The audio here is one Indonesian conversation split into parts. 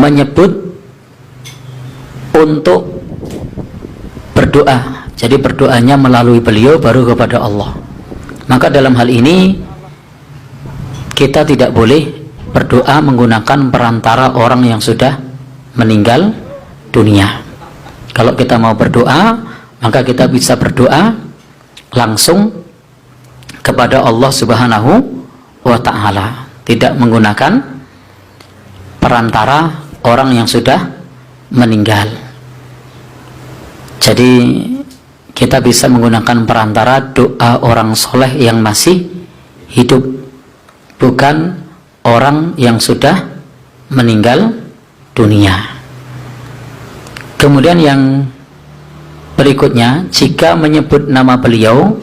menyebut untuk berdoa. Jadi berdoanya melalui beliau baru kepada Allah. Maka dalam hal ini kita tidak boleh berdoa menggunakan perantara orang yang sudah meninggal dunia. Kalau kita mau berdoa, maka kita bisa berdoa langsung kepada Allah Subhanahu wa ta'ala, tidak menggunakan perantara orang yang sudah meninggal. Jadi kita bisa menggunakan perantara doa orang soleh yang masih hidup, bukan orang yang sudah meninggal dunia. Kemudian yang berikutnya, jika menyebut nama beliau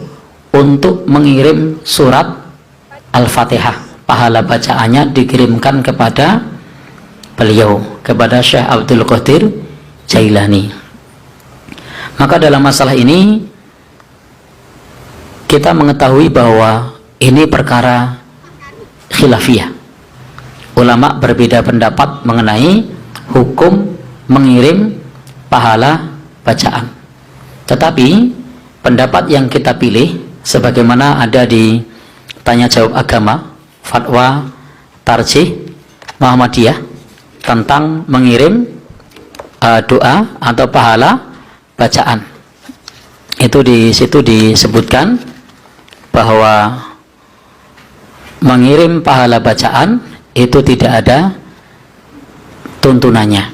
untuk mengirim surat Al-Fatihah, pahala bacaannya dikirimkan kepada beliau, kepada Syekh Abdul Qadir Jailani. Maka dalam masalah ini kita mengetahui bahwa ini perkara khilafiyah. Ulama berbeda pendapat mengenai hukum mengirim pahala bacaan. Tetapi pendapat yang kita pilih sebagaimana ada di tanya jawab agama fatwa tarjih Muhammadiyah tentang mengirim doa atau pahala bacaan. Itu di situ disebutkan bahwa mengirim pahala bacaan itu tidak ada tuntunannya.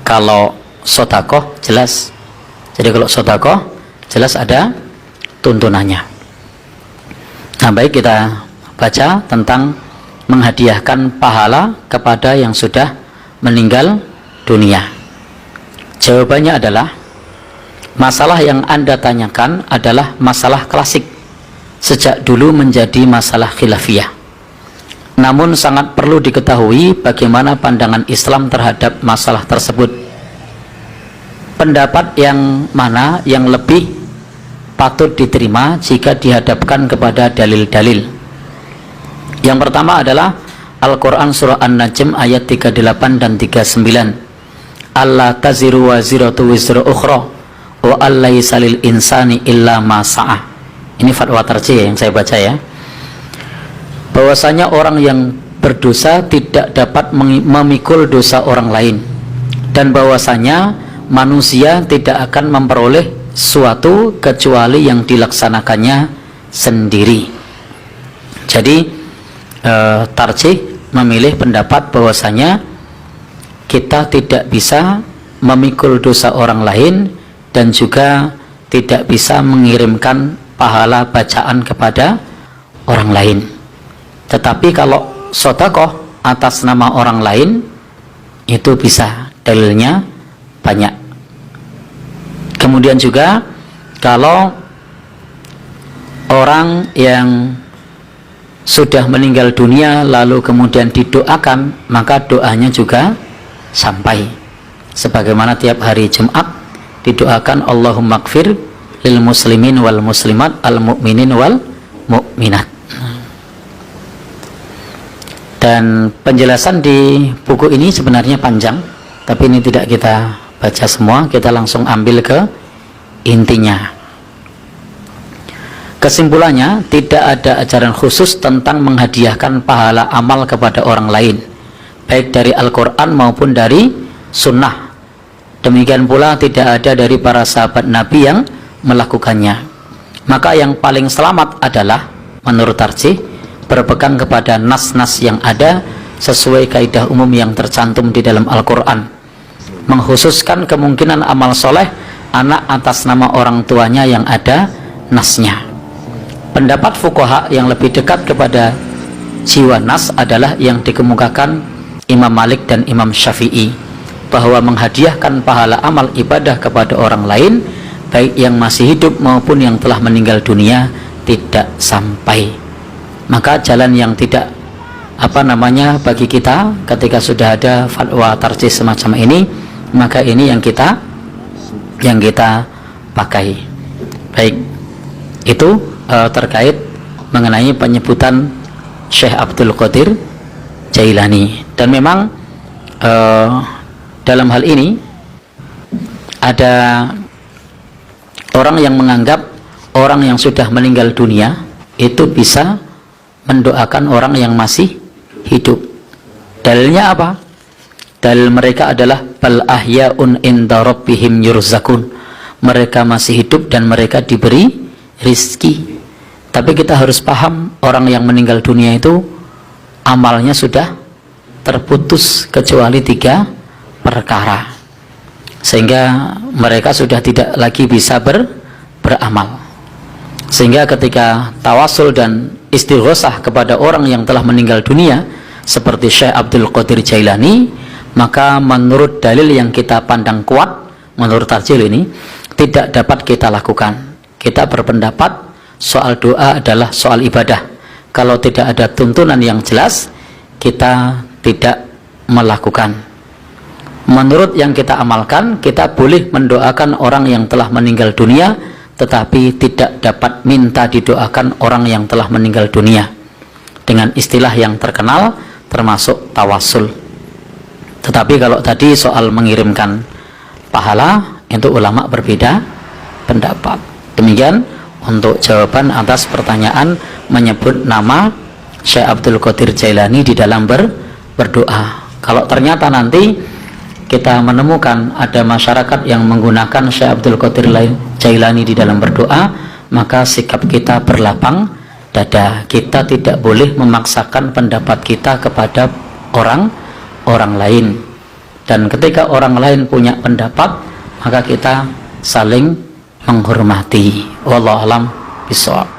Kalau sedekah jelas. Jadi kalau sedekah jelas ada tuntunannya. Nah, baik, kita baca tentang menghadiahkan pahala kepada yang sudah meninggal dunia. Jawabannya adalah masalah yang Anda tanyakan adalah masalah klasik, sejak dulu menjadi masalah khilafiyah. Namun sangat perlu diketahui bagaimana pandangan Islam terhadap masalah tersebut. Pendapat yang mana yang lebih patut diterima jika dihadapkan kepada dalil-dalil? Yang pertama adalah Al-Quran Surah An-Najm ayat 38 dan 39. Allah taziru waziratu wizra ukhra wa allaysa lil insani illa ma sa'ah. Ini fatwa tarjih yang saya baca ya. Bahwasanya orang yang berdosa tidak dapat memikul dosa orang lain, dan bahwasanya manusia tidak akan memperoleh suatu kecuali yang dilaksanakannya sendiri. Jadi tarjih memilih pendapat bahwasanya kita tidak bisa memikul dosa orang lain dan juga tidak bisa mengirimkan pahala bacaan kepada orang lain. Tetapi kalau sedekah atas nama orang lain itu bisa, dalilnya banyak. Kemudian juga kalau orang yang sudah meninggal dunia lalu kemudian didoakan, maka doanya juga sampai. Sebagaimana tiap hari Jumat didoakan Allahumma gfir lil muslimin wal muslimat al mu'minin wal mu'minat. Dan penjelasan di buku ini sebenarnya panjang, tapi ini tidak kita baca semua, kita langsung ambil ke intinya. Kesimpulannya, tidak ada ajaran khusus tentang menghadiahkan pahala amal kepada orang lain, baik dari Al-Quran maupun dari Sunnah. Demikian pula tidak ada dari para sahabat Nabi yang melakukannya. Maka yang paling selamat adalah, menurut tarjih, berpegang kepada nas-nas yang ada sesuai kaidah umum yang tercantum di dalam Al-Quran, mengkhususkan kemungkinan amal soleh anak atas nama orang tuanya yang ada nasnya. Pendapat fuqaha yang lebih dekat kepada jiwa nas adalah yang dikemukakan Imam Malik dan Imam Syafi'i, bahwa menghadiahkan pahala amal ibadah kepada orang lain, baik yang masih hidup maupun yang telah meninggal dunia, tidak sampai. Maka jalan yang tidak bagi kita ketika sudah ada fatwa tarjih semacam ini, maka ini yang kita pakai. Baik, itu terkait mengenai penyebutan Syekh Abdul Qadir Jailani. Dan memang dalam hal ini ada orang yang menganggap orang yang sudah meninggal dunia itu bisa mendoakan orang yang masih hidup. Dalilnya apa? Dalil mereka adalah bal ahya'un inda rabbihim yurzakun. Mereka masih hidup dan mereka diberi rizki. Tapi kita harus paham, orang yang meninggal dunia itu amalnya sudah terputus kecuali 3 perkara, sehingga mereka sudah tidak lagi bisa beramal. Sehingga ketika tawasul dan istighosah kepada orang yang telah meninggal dunia seperti Syekh Abdul Qadir Jailani, maka menurut dalil yang kita pandang kuat, menurut tarjil ini tidak dapat kita lakukan. Kita berpendapat soal doa adalah soal ibadah. Kalau tidak ada tuntunan yang jelas, kita tidak melakukan. Menurut yang kita amalkan, kita boleh mendoakan orang yang telah meninggal dunia, tetapi tidak dapat minta didoakan orang yang telah meninggal dunia dengan istilah yang terkenal termasuk tawasul. Tetapi kalau tadi soal mengirimkan pahala, itu ulama berbeda pendapat. Demikian untuk jawaban atas pertanyaan menyebut nama Syekh Abdul Qadir Jailani di dalam berdoa. Kalau ternyata nanti kita menemukan ada masyarakat yang menggunakan Syekh Abdul Qadir Jailani di dalam berdoa, maka sikap kita berlapang dada. Kita tidak boleh memaksakan pendapat kita kepada orang lain. Dan ketika orang lain punya pendapat, maka kita saling menghormati. Wallahu a'lam bishawab.